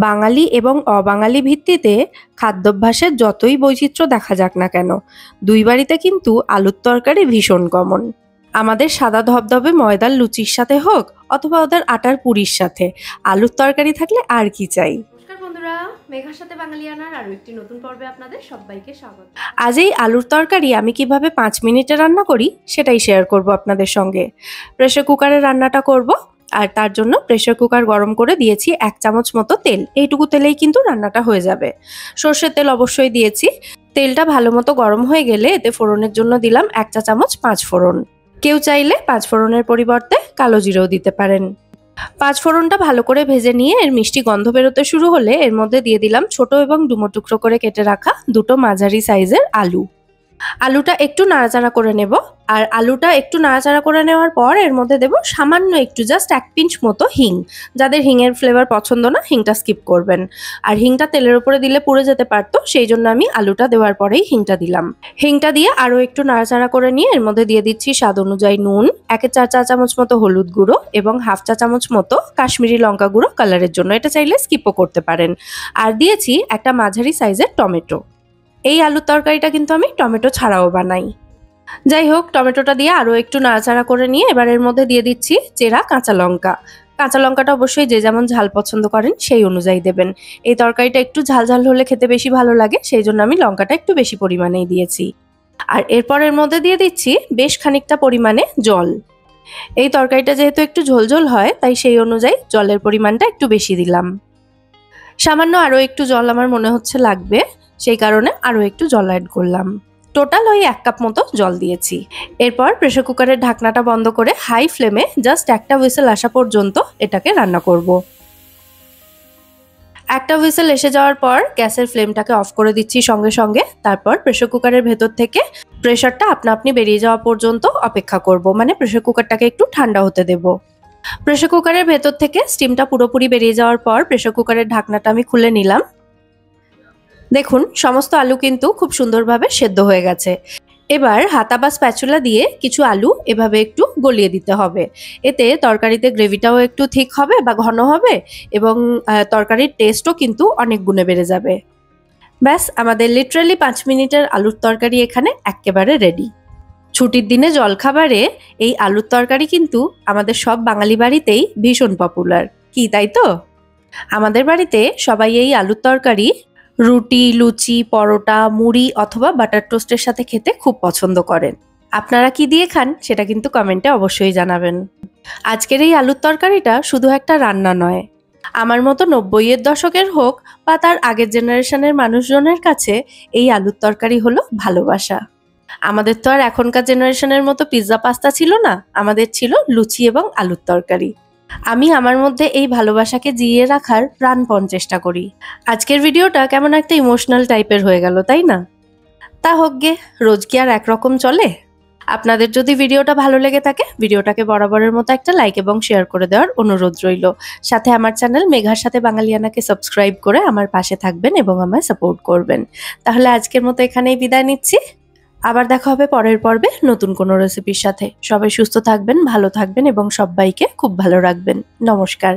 বাঙালি এবং অবাঙালি ভিত্তিতে খাদ্যাভ্যাসের যতই বৈচিত্র্য দেখা যাক না কেন, দুই বাড়িতে কিন্তু আলুর তরকারি ভীষণ কমন। আমাদের সাদা ধবধবে ময়দার লুচির সাথে হোক অথবা ওদের আটার পুরির সাথে আলুর তরকারি থাকলে আর কি চাই। নমস্কার বন্ধুরা, মেঘার সাথে বাঙালিয়ানার আরো একটি নতুন পর্বে আপনাদের সবাইকে স্বাগত। আজ এই আলুর তরকারি আমি কিভাবে 5 মিনিটে রান্না করি সেটাই শেয়ার করব আপনাদের সঙ্গে। প্রেসার কুকারে রান্নাটা করব, আর তার জন্য প্রেসার কুকার গরম করে দিয়েছি 1 চামচ মতো তেল। এইটুকু তেলেই কিন্তু রান্নাটা হয়ে যাবে। সর্ষের তেল অবশ্যই দিয়েছি। তেলটা ভালো মতো গরম হয়ে গেলে এতে ফোড়নের জন্য দিলাম 1 চা চামচ 5 ফোড়ন। কেউ চাইলে 5 ফোড়নের পরিবর্তে কালো জিরেও দিতে পারেন। 5 ফোড়নটা ভালো করে ভেজে নিয়ে এর মিষ্টি গন্ধ বেরোতে শুরু হলে এর মধ্যে দিয়ে দিলাম ছোট এবং ডুমো টুকরো করে কেটে রাখা দুটো মাঝারি সাইজের আলু। আলুটা একটু নাড়াচাড়া করে নেব, আর আলুটা একটু নাড়াচাড়া করে নেওয়ার পর এর মধ্যে দেব সামান্য একটু জাস্ট 1 পিঞ্চ মতো হিং। যাদের হিংয়ের ফ্লেভার পছন্দ না, হিংটা স্কিপ করবেন। আর হিংটা তেলের উপরে দিলে পুড়ে যেতে পারতো, সেই জন্য আমি আলুটা দেওয়ার পরেই হিংটা দিলাম। হিংটা দিয়ে আরও একটু নাড়াচাড়া করে নিয়ে এর মধ্যে দিয়ে দিচ্ছি স্বাদ অনুযায়ী নুন, 1/4 চা চামচ মতো হলুদ গুঁড়ো এবং 1/2 চা চামচ মতো কাশ্মীরি লঙ্কা গুঁড়ো কালারের জন্য, এটা চাইলে স্কিপও করতে পারেন। আর দিয়েছি একটা মাঝারি সাইজের টমেটো। এই আলুর তরকারিটা কিন্তু আমি টমেটো ছাড়াও বানাই। যাই হোক, টমেটোটা দিয়ে আরও একটু নাড়াচাড়া করে নিয়ে এবার এর মধ্যে দিয়ে দিচ্ছি চেরা কাঁচা লঙ্কা। কাঁচা লঙ্কাটা অবশ্যই যে যেমন ঝাল পছন্দ করেন সেই অনুযায়ী দেবেন। এই তরকারিটা একটু ঝাল ঝাল হলে খেতে বেশি ভালো লাগে, সেই জন্য আমি লঙ্কাটা একটু বেশি পরিমাণেই দিয়েছি। আর এরপর এর মধ্যে দিয়ে দিচ্ছি বেশ খানিকটা পরিমাণে জল। এই তরকারিটা যেহেতু একটু ঝোলঝোল হয়, তাই সেই অনুযায়ী জলের পরিমাণটা একটু বেশি দিলাম। সামান্য আরও একটু জল আমার মনে হচ্ছে লাগবে, সেই কারণে আরও একটু জল অ্যাড করলাম। টোটাল ওই 1 কাপ মতো জল দিয়েছি। এরপর প্রেসার কুকারের ঢাকনাটা বন্ধ করে হাই ফ্লেমে জাস্ট একটা হুইসেল আসা পর্যন্ত এটাকে রান্না করব। একটা হুইসেল এসে যাওয়ার পর গ্যাসের ফ্লেমটাকে অফ করে দিচ্ছি সঙ্গে সঙ্গে। তারপর প্রেসার কুকারের ভেতর থেকে প্রেসারটা আপনা আপনি বেরিয়ে যাওয়া পর্যন্ত অপেক্ষা করব, মানে প্রেসার কুকারটাকে একটু ঠান্ডা হতে দেব। প্রেসার কুকারের ভেতর থেকে স্টিমটা পুরোপুরি বেরিয়ে যাওয়ার পর প্রেসার কুকারের ঢাকনাটা আমি খুলে নিলাম। দেখুন, সমস্ত আলু কিন্তু খুব সুন্দরভাবে সেদ্ধ হয়ে গেছে। এবার হাতা বা স্প্যাচুলা দিয়ে কিছু আলু এভাবে একটু গলিয়ে দিতে হবে। এতে তরকারিতে গ্রেভিটাও একটু ঠিক হবে বা ঘন হবে, এবং তরকারির টেস্টও কিন্তু অনেক গুণে বেড়ে যাবে। ব্যাস, আমাদের লিটারালি 5 মিনিটের আলুর তরকারি এখানে একেবারে রেডি। ছুটির দিনে জলখাবারে এই আলুর তরকারি কিন্তু আমাদের সব বাঙালি বাড়িতেই ভীষণ পপুলার, কি তাই তো? আমাদের বাড়িতে সবাই এই আলুর তরকারি রুটি, লুচি, পরোটা, মুড়ি অথবা বাটার টোস্টের সাথে খেতে খুব পছন্দ করেন। আপনারা কি দিয়ে খান সেটা কিন্তু কমেন্টে অবশ্যই জানাবেন। আজকের এই আলুর তরকারিটা শুধু একটা রান্না নয়, আমার মতো 90-এর দশকের হোক বা তার আগের জেনারেশনের মানুষজনের কাছে এই আলুর তরকারি হলো ভালোবাসা। আমাদের তো আর এখনকার জেনারেশনের মতো পিৎজা পাস্তা ছিল না, আমাদের ছিল লুচি এবং আলুর তরকারি। আমি আমার মধ্যে এই ভালোবাসাকে জিইয়ে রাখার প্রাণপণ চেষ্টা করি। আজকের ভিডিওটা কেমন একটা ইমোশনাল টাইপের হয়ে গেল, তাই না? তা হোক গে, রোজ কি আর একরকম চলে? আপনাদের যদি ভিডিওটা ভালো লেগে থাকে, ভিডিওটাকে বরাবরের মতো একটা লাইক এবং শেয়ার করে দেওয়ার অনুরোধ রইল। সাথে আমার চ্যানেল মেঘার সাথে বাঙালিয়ানাকে সাবস্ক্রাইব করে আমার পাশে থাকবেন এবং আমায় সাপোর্ট করবেন। তাহলে আজকের মতো এখানেই বিদায় নিচ্ছি। আবার দেখা হবে পরের পর্বে নতুন কোনো রেসিপির সাথে। সবাই সুস্থ থাকবেন, ভালো থাকবেন এবং সবাইকে খুব ভালো রাখবেন। নমস্কার।